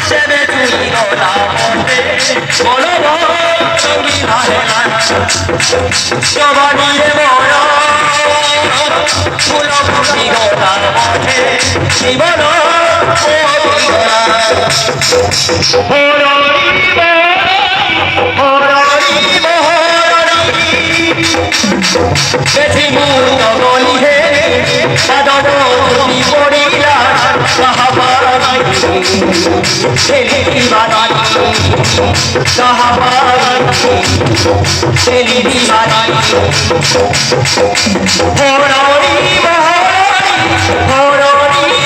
সেবে তুই গোলাপে বলো সঙ্গী ধারে জবানিয়ে বড় ফুল ফুটি গোলাপে জীবন বেশি মূর্ত বলি হে সাদর তুমি পড়িলা সাহাবাই ছেলে দিবানি সাহাবাই ছেলে দিবানি হররি মহররি মহররি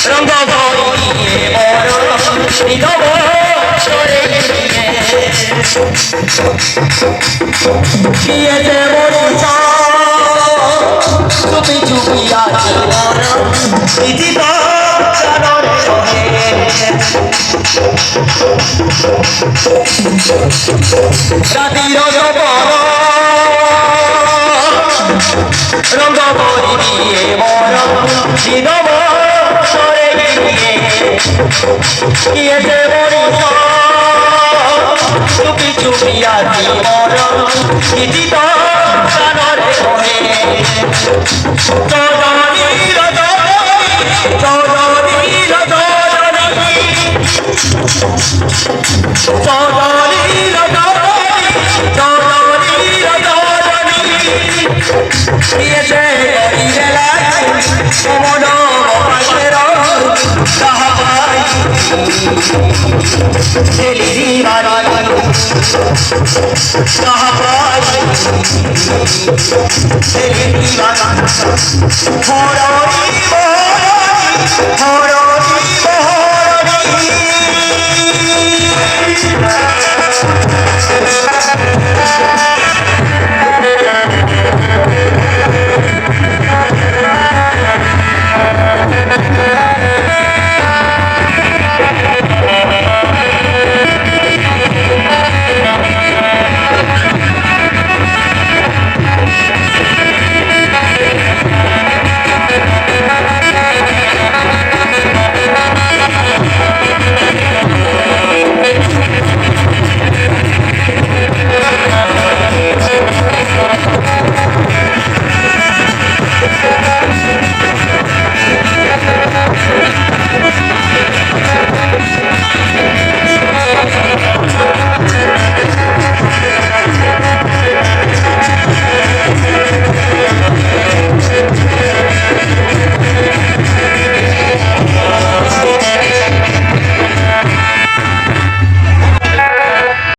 রঙ্গ বইয়ে বড় নিগব সরে গিয়েছে বড় চুপি চুপি আছে বিজিত চাদরে রাতির রঙ্গ বইয়ে বড় নিগব সরে গিয়েছে বড় চুপি চুপি আছি বড় বিজিত কানরে হয়ে চৌধুরী চৌধুরী দিয়েছে সমন সাহাবাই ছেলে দিবানি সাহাবাই ছেলে দিবানি হররি